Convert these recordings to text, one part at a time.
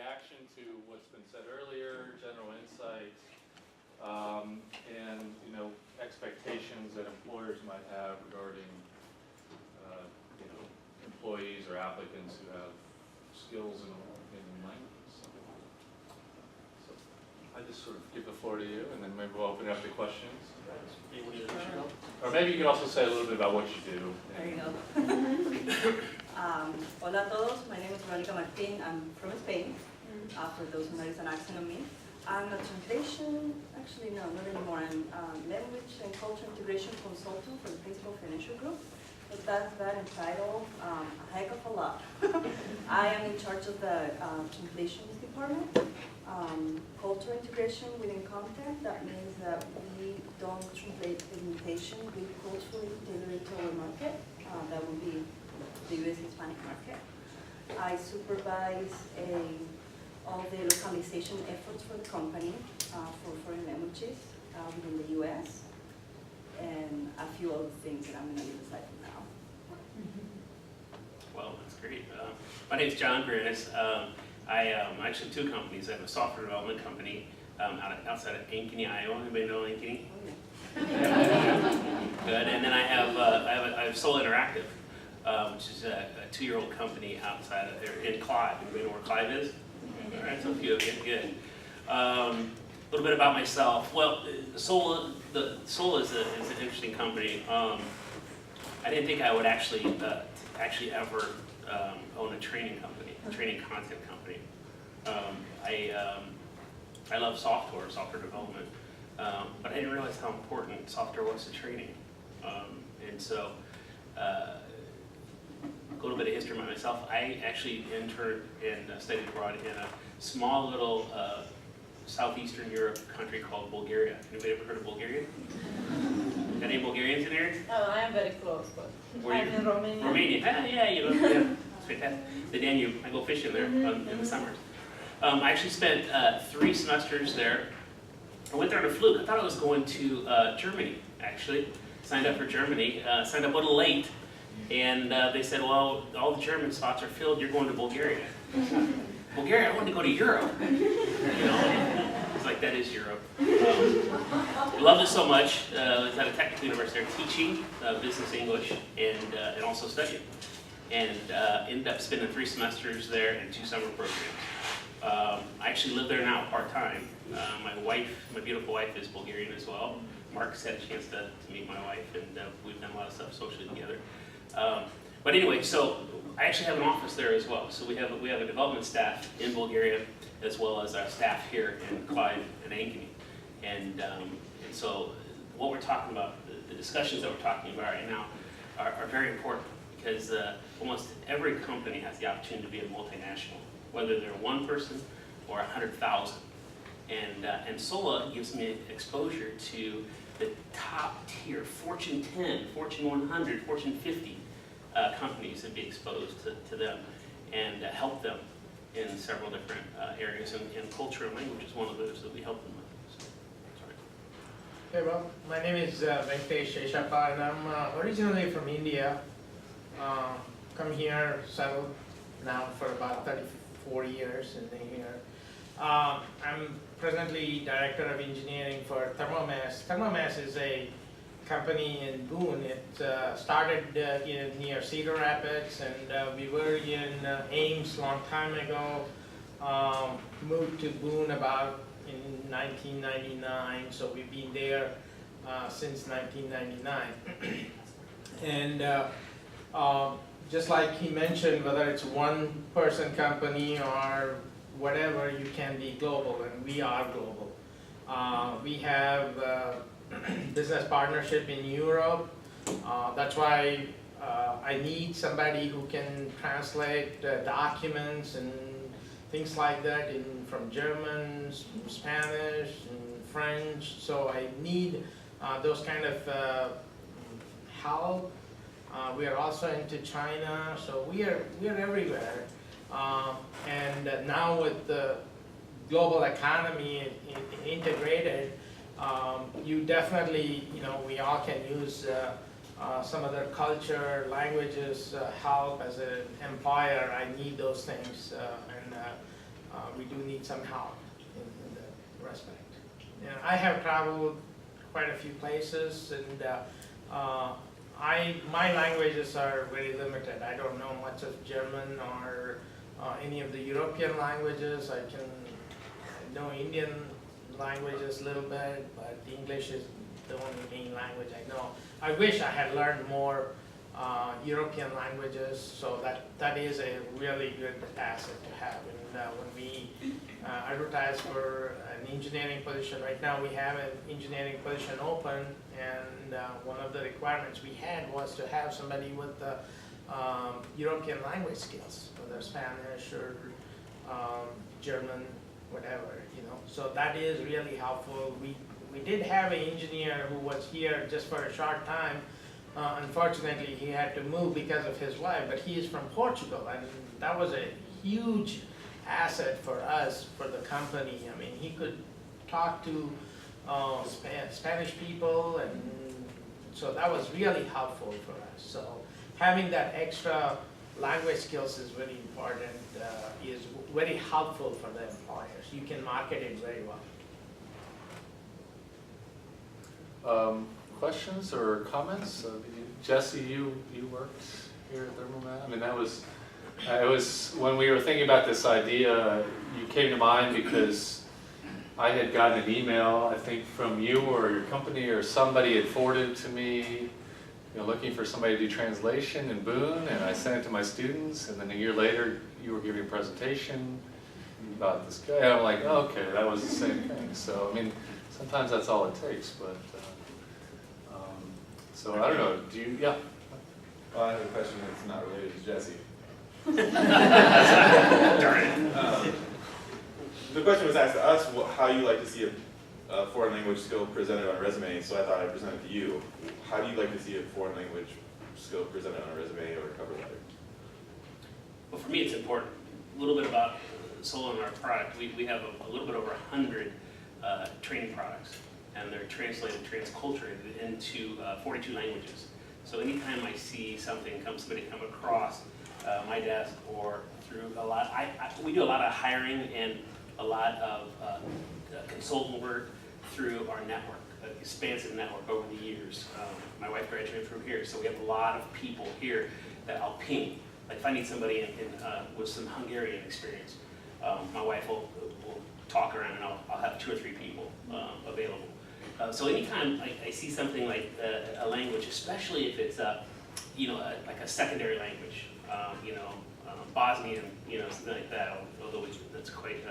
reaction to what's been said earlier, general insights, and expectations that employers might have regarding employees or applicants who have skills in languages. So I just sort of give the floor to you, and then maybe we'll open it up to questions. Or maybe you could also say a little bit about what you do. There you go. Hola a todos, my name is Verónica Martín. I'm from Spain, for those who notice an accent on me. I'm a translation, actually no, not anymore. I'm language and culture integration consultant for the Principal Financial Group. It does that in title a heck of a lot. I am in charge of the translations department. Culture integration within content, that means that we don't translate segmentation, we culturally tailor it to our market. That would be the US Hispanic market. I supervise all the localization efforts for the company for foreign languages within the US, and a few other things that I'm going to leave aside for now. Well, that's great. My name is Grannis. I actually have two companies. I have a software development company outside of Ankeny, Iowa. Anybody know Ankeny? Oh, yeah. Good. And then I have Sollah Interactive, which is a 2-year-old company outside of there in Clive. Anybody know where Clive is? All right, so a few of you. Good. A little bit about myself. Well, Sollah is an interesting company. I didn't think I would actually ever own a training company, a training content company. I love software development, but I didn't realize how important software was to training. And so, a little bit of history about myself. I actually interned and studied abroad in a small little southeastern Europe country called Bulgaria. Anybody ever heard of Bulgaria? Got any Bulgarians in here? Oh, I am very close, but I'm in Romania. Romania, yeah, yeah, it's fantastic. The Danube, I go fishing there in the summers. I actually spent 3 semesters there. I went there on a fluke. I thought I was going to Germany, actually. Signed up for Germany, signed up a little late, and they said, well, all the German spots are filled, you're going to Bulgaria. Bulgaria, I wanted to go to Europe. It's like, that is Europe. I loved it so much. I was at a technical university there teaching business English and also studying. And ended up spending 3 semesters there and 2 summer programs. I actually live there now part-time. My beautiful wife is Bulgarian as well. Mark's had a chance to meet my wife, and we've done a lot of stuff socially together. But anyway, so I actually have an office there as well. So we have a development staff in Bulgaria, as well as our staff here in Clive and Ankeny. And so what we're talking about, the discussions that we're talking about right now are very important, because almost every company has the opportunity to be a multinational, whether they're 1 person or 100,000. And Sollah gives me exposure to the top tier, Fortune 10, Fortune 100, Fortune 50 companies, and be exposed to them and help them in several different areas. And culture and language is one of those that we help them with. So, sorry. Okay, well, my name is Venkatesh, Seshappa, and I'm originally from India. Come here, settled now for about 34 years in here. I'm presently Director of Engineering for Thermomass. Thermomass is a company in Boone. It started near Cedar Rapids, and we were in Ames a long time ago. Moved to Boone about in 1999, so we've been there since 1999. And just like he mentioned, whether it's 1-person company or whatever, you can be global, and we are global. We have business partnership in Europe. That's why I need somebody who can translate documents and things like that from German, Spanish, and French. So I need those kind of help. We are also into China, so we are everywhere. And now with the global economy integrated, you definitely, we all can use some of their culture, languages, help as an employer. I need those things, and we do need some help in that respect. I have traveled quite a few places, and my languages are very limited. I don't know much of German or any of the European languages. I know Indian languages a little bit, but English is the only main language I know. I wish I had learned more European languages, so that is a really good asset to have. And when we advertise for an engineering position, right now we have an engineering position open, and one of the requirements we had was to have somebody with the European language skills, whether Spanish or German, whatever, you know. So that is really helpful. We did have an engineer who was here just for a short time. Unfortunately, he had to move because of his wife, but he is from Portugal, and that was a huge asset for us, for the company. I mean, he could talk to Spanish people, and so that was really helpful for us. So having that extra language skills is very important, is very helpful for the employers. You can market it very well. Questions or comments? Jesse, you worked here at Thermomass. I mean, it was when we were thinking about this idea, you came to mind because I had gotten an email, I think from you or your company or somebody had forwarded it to me, looking for somebody to do translation in Boone, and I sent it to my students, and then a year later you were giving a presentation about this guy, and I'm like, oh, okay, that was the same thing. So, I mean, sometimes that's all it takes, but so I don't know, do you, yeah? Well, I have a question that's not related to Jesse. Darn it. The question was asked to us, how you like to see a foreign language skill presented on a resume, so I thought I'd present it to you. How do you like to see a foreign language skill presented on a resume or a cover letter? Well, for me, it's important. A little bit about Sollah and our product. We have a little bit over 100 training products, and they're translated, transculturated into 42 languages. So anytime I see somebody come across my desk or through a lot, we do a lot of hiring and a lot of consultant work through our network, an expansive network over the years. My wife graduated from here, so we have a lot of people here that I'll ping. Like if I need somebody with some Hungarian experience, my wife will talk around, and I'll have 2 or 3 people available. So anytime I see something like a language, especially if it's like a secondary language, Bosnian, something like that, although that's quite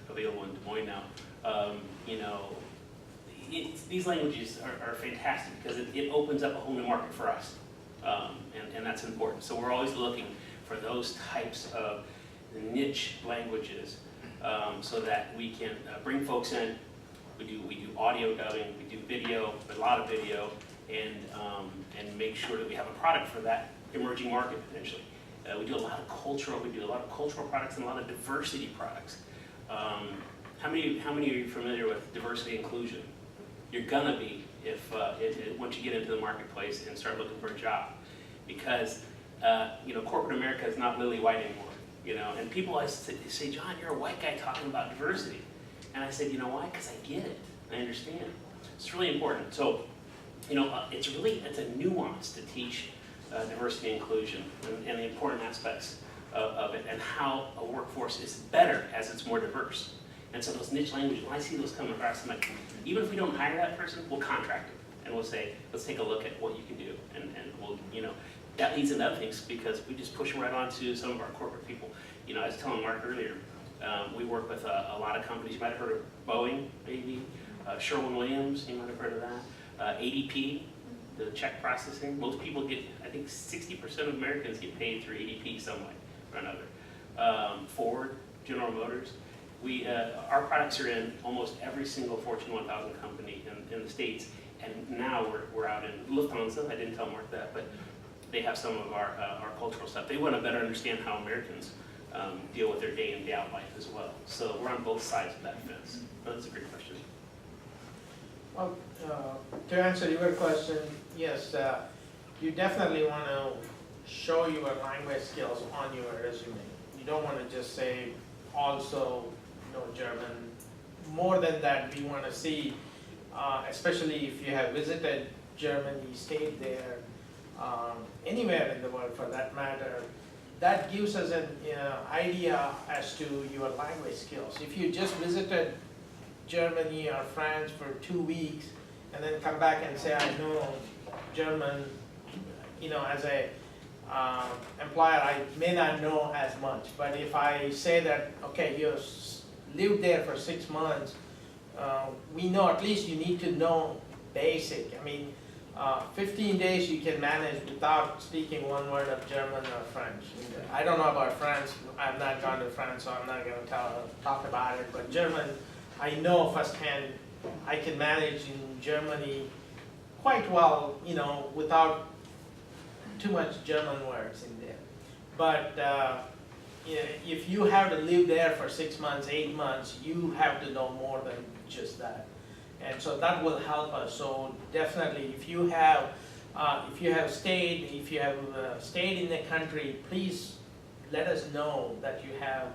available in Des Moines now. These languages are fantastic because it opens up a whole new market for us, and that's important. So we're always looking for those types of niche languages so that we can bring folks in. We do audio dubbing, we do video, a lot of video, and make sure that we have a product for that emerging market potentially. We do a lot of cultural products and a lot of diversity products. How many are you familiar with diversity inclusion? You're gonna be if once you get into the marketplace and start looking for a job, because corporate America is not lily white anymore. And people always say, John, you're a white guy talking about diversity. And I said, you know why? Because I get it. I understand. It's really important. So, it's a nuance to teach diversity and inclusion and the important aspects of it, and how a workforce is better as it's more diverse. And so those niche languages, when I see those coming across, I'm like, even if we don't hire that person, we'll contract them. And we'll say, let's take a look at what you can do. And we'll, that leads into other things because we just push them right on to some of our corporate people. I was telling Mark earlier, we work with a lot of companies. You might have heard of Boeing, maybe. Sherwin-Williams, you might have heard of that. ADP, the check processing. Most people get, I think 60% of Americans get paid through ADP some way or another. Ford, General Motors. Our products are in almost every single Fortune 1000 company in the States. And now we're out in Lufthansa. I didn't tell Mark that, but they have some of our cultural stuff. They want to better understand how Americans deal with their day in, day out life as well. So we're on both sides of that fence. That's a great question. Well, to answer your question, yes, you definitely want to show your language skills on your resume. You don't want to just say also know German. More than that, we want to see, especially if you have visited Germany, stayed there, anywhere in the world for that matter, that gives us an idea as to your language skills. If you just visited Germany or France for 2 weeks and then come back and say, I know German, as a employer, I may not know as much. But if I say that, okay, you lived there for 6 months, we know at least you need to know basic. I mean, 15 days you can manage without speaking one word of German or French. I don't know about France. I've not gone to France, so I'm not going to talk about it. But German, I know firsthand. I can manage in Germany quite well, without too much German words in there. But if you have to live there for 6 months, 8 months, you have to know more than just that. And so that will help us. So definitely, if you have stayed in the country, please let us know that you have.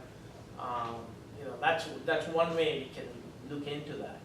That's one way we can look into that.